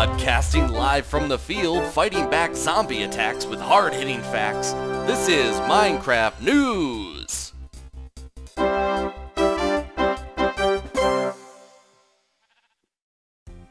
Broadcasting live from the field, fighting back zombie attacks with hard-hitting facts, this is Minecraft News!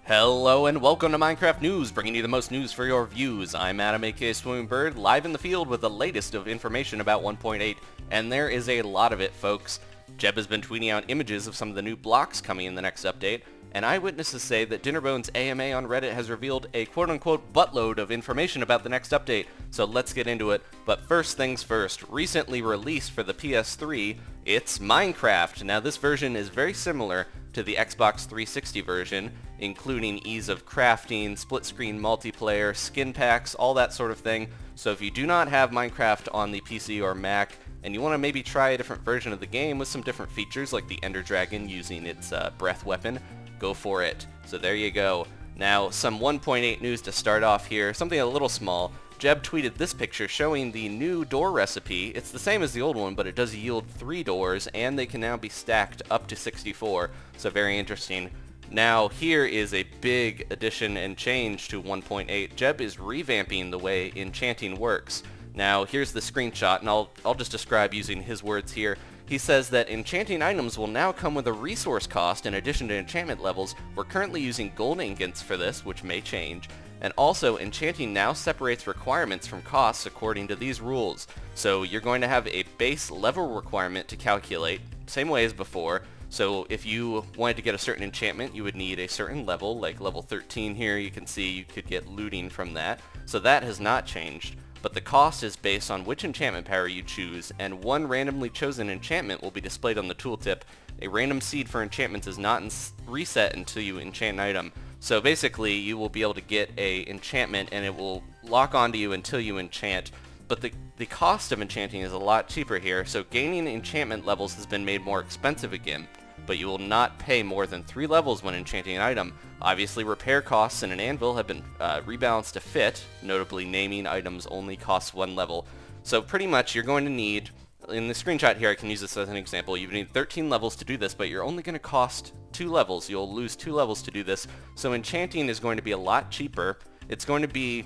Hello and welcome to Minecraft News, bringing you the most news for your views. I'm Adam aka Swimming Bird, live in the field with the latest of information about 1.8, and there is a lot of it, folks. Jeb has been tweeting out images of some of the new blocks coming in the next update, and eyewitnesses say that Dinnerbone's AMA on Reddit has revealed a quote-unquote buttload of information about the next update, so let's get into it. But first things first, recently released for the PS3, it's Minecraft. Now this version is very similar to the Xbox 360 version, including ease of crafting, split-screen multiplayer, skin packs, all that sort of thing. So if you do not have Minecraft on the PC or Mac, and you want to maybe try a different version of the game with some different features like the Ender Dragon using its breath weapon, go for it. So there you go. Now, some 1.8 news to start off here, something a little small. Jeb tweeted this picture showing the new door recipe. It's the same as the old one, but it does yield 3 doors, and they can now be stacked up to 64, so very interesting. Now, here is a big addition and change to 1.8. Jeb is revamping the way Enchanting works. Now, here's the screenshot, and I'll just describe using his words here. He says that enchanting items will now come with a resource cost in addition to enchantment levels. We're currently using gold ingots for this, which may change. And also, enchanting now separates requirements from costs according to these rules. So you're going to have a base level requirement to calculate, same way as before. So if you wanted to get a certain enchantment, you would need a certain level, like level 13 here. You can see you could get looting from that. So that has not changed. But the cost is based on which enchantment power you choose, and one randomly chosen enchantment will be displayed on the tooltip. A random seed for enchantments is not reset until you enchant an item. So basically, you will be able to get a enchantment and it will lock onto you until you enchant. But the cost of enchanting is a lot cheaper here, so gaining enchantment levels has been made more expensive again. But you will not pay more than 3 levels when enchanting an item. Obviously, repair costs in an anvil have been rebalanced to fit, notably naming items only costs 1 level. So pretty much you're going to need, in the screenshot here I can use this as an example, you need 13 levels to do this, but you're only going to cost 2 levels. You'll lose 2 levels to do this. So enchanting is going to be a lot cheaper. It's going to be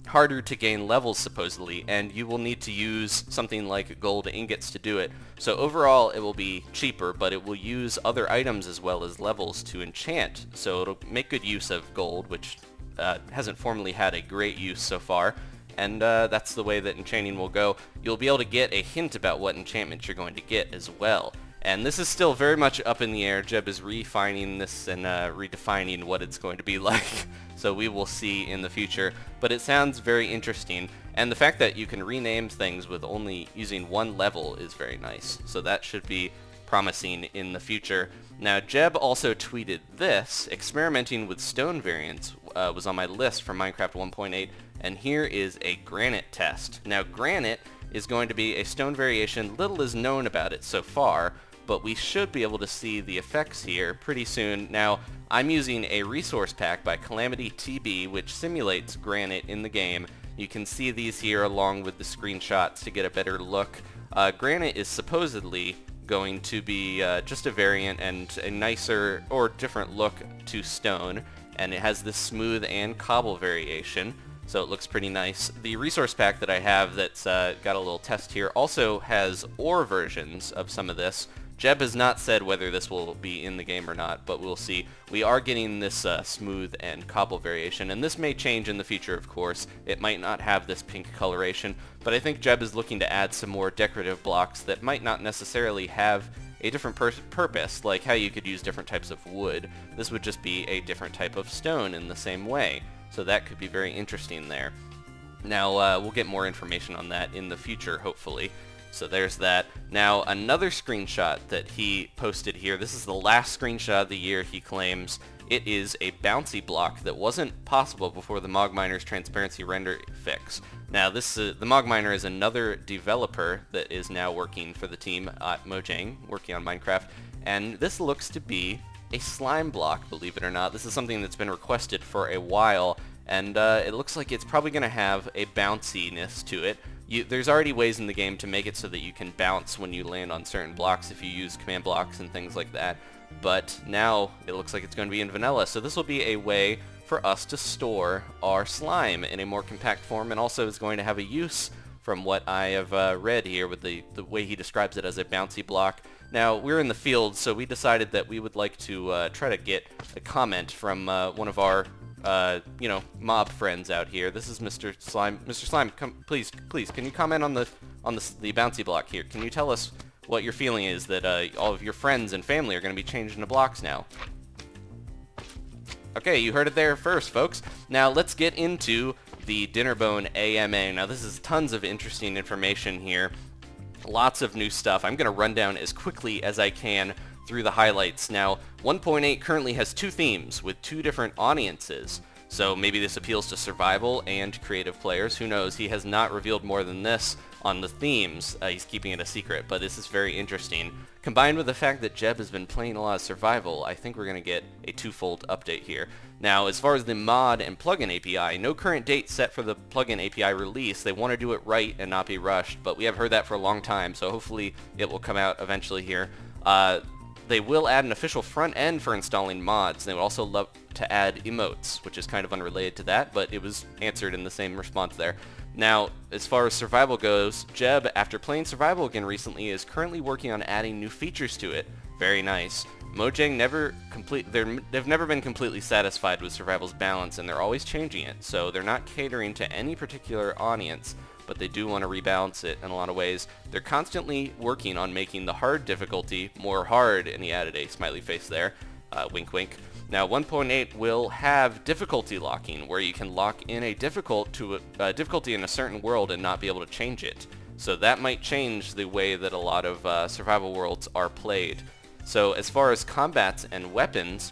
harder to gain levels supposedly, and you will need to use something like gold ingots to do it. So overall it will be cheaper, but it will use other items as well as levels to enchant, so it'll make good use of gold, which hasn't formerly had a great use so far, and that's the way that enchanting will go. You'll be able to get a hint about what enchantments you're going to get as well. And this is still very much up in the air. Jeb is refining this and redefining what it's going to be like. So we will see in the future. But it sounds very interesting. And the fact that you can rename things with only using 1 level is very nice. So that should be promising in the future. Now, Jeb also tweeted this. Experimenting with stone variants was on my list for Minecraft 1.8. And here is a Granite Test. Now, Granite is going to be a stone variation. Little is known about it so far, but we should be able to see the effects here pretty soon. Now, I'm using a resource pack by Calamity TB, which simulates granite in the game. You can see these here along with the screenshots to get a better look. Granite is supposedly going to be just a variant and a nicer or different look to stone, and it has this smooth and cobble variation. So it looks pretty nice. The resource pack that I have that's got a little test here also has ore versions of some of this. Jeb has not said whether this will be in the game or not, but we'll see. We are getting this smooth and cobble variation, and this may change in the future, of course. It might not have this pink coloration, but I think Jeb is looking to add some more decorative blocks that might not necessarily have a different purpose, like how you could use different types of wood. This would just be a different type of stone in the same way, so that could be very interesting there. Now, we'll get more information on that in the future, hopefully. So there's that. Now, another screenshot that he posted here. This is the last screenshot of the year, he claims. It is a bouncy block that wasn't possible before the Mogminer's transparency render fix. Now, the Mogminer is another developer that is now working for the team at Mojang, working on Minecraft, and this looks to be a slime block, believe it or not. This is something that's been requested for a while, and it looks like it's probably going to have a bounciness to it. There's already ways in the game to make it so that you can bounce when you land on certain blocks if you use command blocks and things like that. But now it looks like it's going to be in vanilla, so this will be a way for us to store our slime in a more compact form, and also is going to have a use from what I have read here with the way he describes it as a bouncy block. Now, we're in the field, so we decided that we would like to try to get a comment from one of our, you know, mob friends out here. This is Mr. Slime. Mr. Slime, come, please, can you comment on the bouncy block here? Can you tell us what your feeling is that all of your friends and family are going to be changed into blocks now? Okay, you heard it there first, folks. Now, let's get into the Dinnerbone AMA. Now, this is tons of interesting information here. Lots of new stuff. I'm going to run down as quickly as I can through the highlights. Now, 1.8 currently has 2 themes with 2 different audiences. So maybe this appeals to survival and creative players. Who knows? He has not revealed more than this on the themes. He's keeping it a secret, but this is very interesting. Combined with the fact that Jeb has been playing a lot of survival, I think we're going to get a 2-fold update here. Now, as far as the mod and plugin API, no current date set for the plugin API release. They want to do it right and not be rushed, but we have heard that for a long time, so hopefully it will come out eventually here. They will add an official front end for installing mods. They would also love to add emotes, which is kind of unrelated to that, but it was answered in the same response there. Now, as far as survival goes, Jeb, after playing survival again recently, is currently working on adding new features to it. Very nice. Mojang they've never been completely satisfied with survival's balance, and they're always changing it, so they're not catering to any particular audience, but they do want to rebalance it in a lot of ways. They're constantly working on making the hard difficulty more hard, and he added a smiley face there. Wink wink. Now 1.8 will have difficulty locking, where you can lock in a difficulty in a certain world and not be able to change it. So that might change the way that a lot of survival worlds are played. So as far as combats and weapons,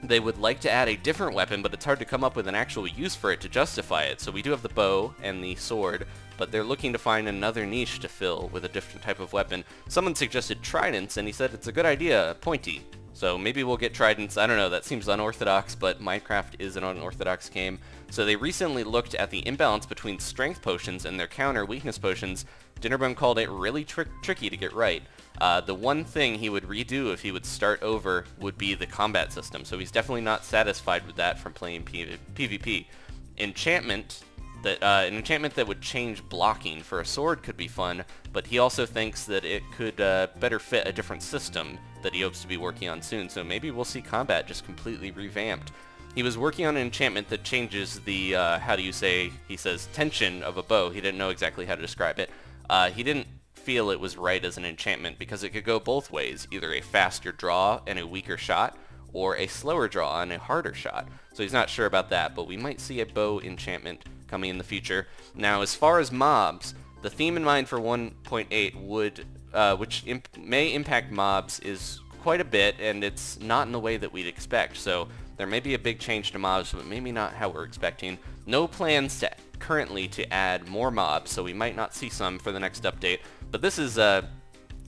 they would like to add a different weapon, but it's hard to come up with an actual use for it to justify it. So we do have the bow and the sword, but they're looking to find another niche to fill with a different type of weapon. Someone suggested tridents, and he said it's a good idea, pointy. So maybe we'll get tridents. I don't know, that seems unorthodox, but Minecraft is an unorthodox game. So they recently looked at the imbalance between strength potions and their counter weakness potions. Dinnerbone called it really tricky to get right. The one thing he would redo if he would start over would be the combat system, so he's definitely not satisfied with that from playing PvP. An enchantment that would change blocking for a sword could be fun, but he also thinks that it could better fit a different system that he hopes to be working on soon, so maybe we'll see combat just completely revamped. He was working on an enchantment that changes the, he says, tension of a bow. He didn't know exactly how to describe it. He didn't feel it was right as an enchantment because it could go both ways, either a faster draw and a weaker shot, or a slower draw and a harder shot. So he's not sure about that, but we might see a bow enchantment coming in the future. Now, as far as mobs, the theme in mind for 1.8 would, may impact mobs, is quite a bit, and it's not in the way that we'd expect. So there may be a big change to mobs, but maybe not how we're expecting. No plans currently to add more mobs, so we might not see some for the next update. But this is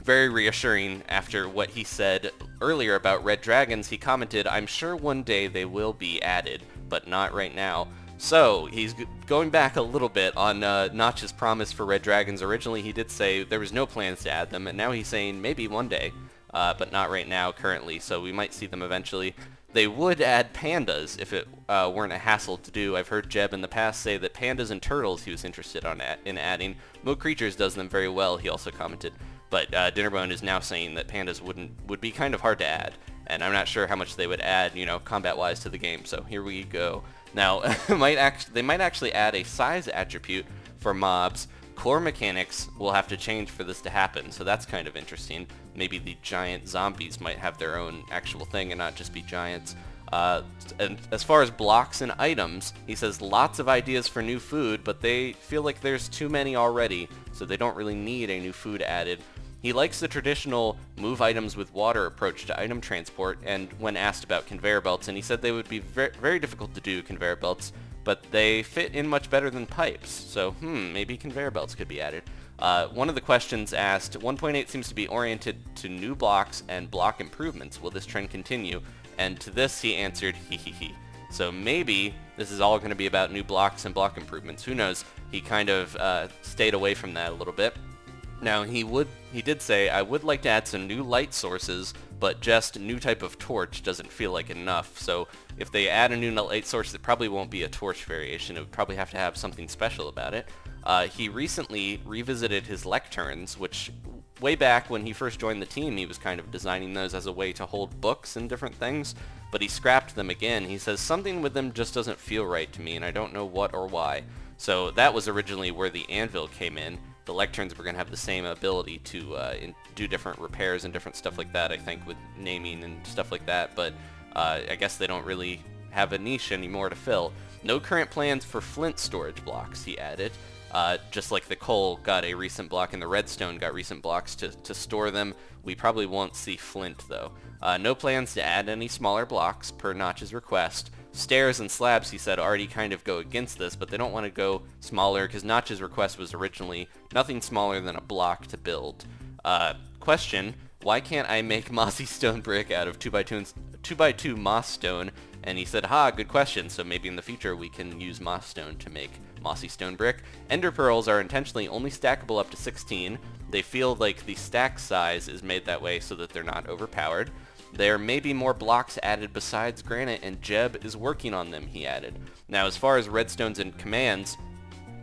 very reassuring after what he said earlier about red dragons. He commented, "I'm sure one day they will be added, but not right now." So he's going back a little bit on Notch's promise for red dragons. Originally he did say there was no plans to add them, and now he's saying maybe one day, but not right now currently, so we might see them eventually. They would add pandas if it weren't a hassle to do. I've heard Jeb in the past say that pandas and turtles he was interested in adding. Mo Creatures does them very well, he also commented. But Dinnerbone is now saying that pandas would be kind of hard to add, and I'm not sure how much they would add, you know, combat-wise to the game. So here we go. Now, they might actually add a size attribute for mobs. Core mechanics will have to change for this to happen, so that's kind of interesting. Maybe the giant zombies might have their own actual thing and not just be giants. And as far as blocks and items, he says lots of ideas for new food, but they feel like there's too many already, so they don't really need a new food added. He likes the traditional move items with water approach to item transport, and when asked about conveyor belts, and he said they would be very difficult to do, conveyor belts, but they fit in much better than pipes, so maybe conveyor belts could be added. One of the questions asked, 1.8 seems to be oriented to new blocks and block improvements. Will this trend continue? And to this he answered, he. So maybe this is all going to be about new blocks and block improvements. Who knows? He kind of stayed away from that a little bit. Now he did say, "I would like to add some new light sources but just new type of torch doesn't feel like enough. So if they add a new light source, it probably won't be a torch variation. It would probably have to have something special about it. He recently revisited his lecterns, which way back when he first joined the team, he was kind of designing those as a way to hold books and different things, but he scrapped them again. He says something with them just doesn't feel right to me, and I don't know what or why. So that was originally where the anvil came in. The lecterns were going to have the same ability to do different repairs and different stuff like that, I think, with naming and stuff like that, but I guess they don't really have a niche anymore to fill. No current plans for flint storage blocks, he added. Just like the coal got a recent block and the redstone got recent blocks to store them, we probably won't see flint though. No plans to add any smaller blocks per Notch's request. Stairs and slabs, he said, already kind of go against this, but they don't want to go smaller because Notch's request was originally nothing smaller than a block to build. Question, why can't I make mossy stone brick out of 2x2 moss stone? And he said, ha, good question, so maybe in the future we can use moss stone to make mossy stone brick. Ender pearls are intentionally only stackable up to 16. They feel like the stack size is made that way so that they're not overpowered. There may be more blocks added besides granite, and Jeb is working on them, he added. Now, as far as redstones and commands,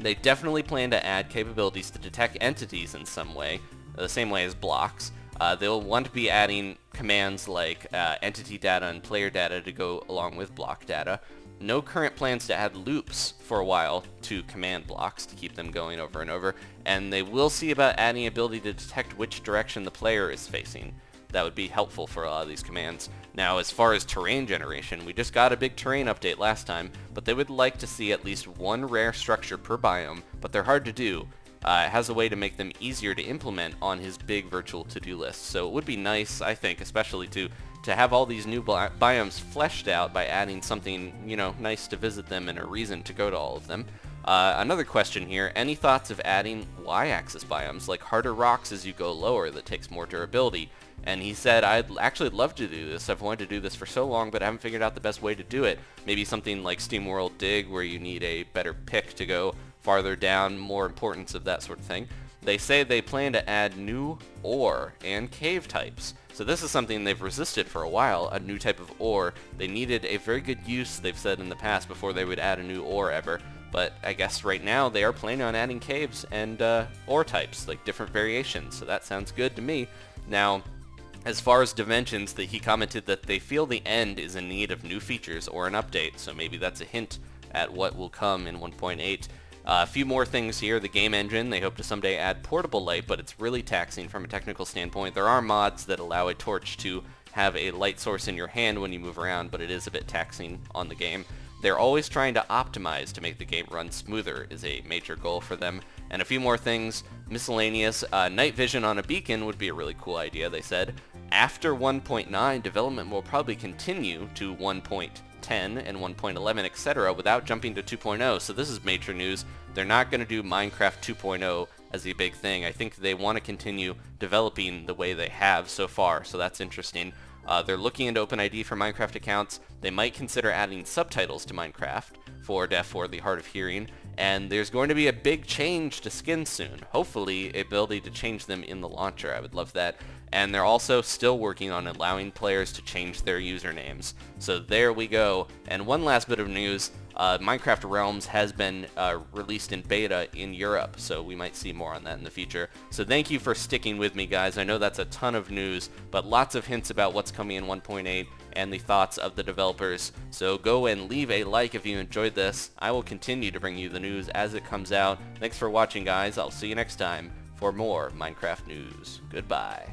they definitely plan to add capabilities to detect entities in some way, the same way as blocks. They'll want to be adding commands like entity data and player data to go along with block data. No current plans to add loops for a while to command blocks to keep them going over and over, and they will see about adding ability to detect which direction the player is facing. That would be helpful for a lot of these commands. Now, as far as terrain generation, we just got a big terrain update last time, but they would like to see at least one rare structure per biome, but they're hard to do. It has a way to make them easier to implement on his big virtual to-do list. So it would be nice, I think, especially to have all these new biomes fleshed out by adding something, you know, nice to visit them and a reason to go to all of them. Another question here, any thoughts of adding Y-axis biomes, like harder rocks as you go lower that takes more durability? And he said, I'd actually love to do this. I've wanted to do this for so long, but I haven't figured out the best way to do it. Maybe something like SteamWorld Dig, where you need a better pick to go farther down, more importance of that sort of thing. They say they plan to add new ore and cave types. So this is something they've resisted for a while, a new type of ore. They needed a very good use, they've said in the past, before they would add a new ore ever. But I guess right now they are planning on adding caves and ore types, like different variations. So that sounds good to me. Now, as far as dimensions, he commented that they feel the end is in need of new features or an update. So maybe that's a hint at what will come in 1.8. A few more things here. The game engine, they hope to someday add portable light, but it's really taxing from a technical standpoint. There are mods that allow a torch to have a light source in your hand when you move around, but it is a bit taxing on the game. They're always trying to optimize to make the game run smoother is a major goal for them. And a few more things. Miscellaneous, night vision on a beacon would be a really cool idea, they said. After 1.9, development will probably continue to 1.10 and 1.11, etc. without jumping to 2.0, so this is major news. They're not going to do Minecraft 2.0 as a big thing. I think they want to continue developing the way they have so far, so that's interesting. They're looking into OpenID for Minecraft accounts. They might consider adding subtitles to Minecraft for deaf or the hard of hearing, and there's going to be a big change to skins soon. Hopefully, ability to change them in the launcher. I would love that. And they're also still working on allowing players to change their usernames. So there we go. And one last bit of news, Minecraft Realms has been released in beta in Europe, so we might see more on that in the future. So thank you for sticking with me, guys. I know that's a ton of news, but lots of hints about what's coming in 1.8 and the thoughts of the developers. So go and leave a like if you enjoyed this. I will continue to bring you the news as it comes out. Thanks for watching, guys. I'll see you next time for more Minecraft news. Goodbye.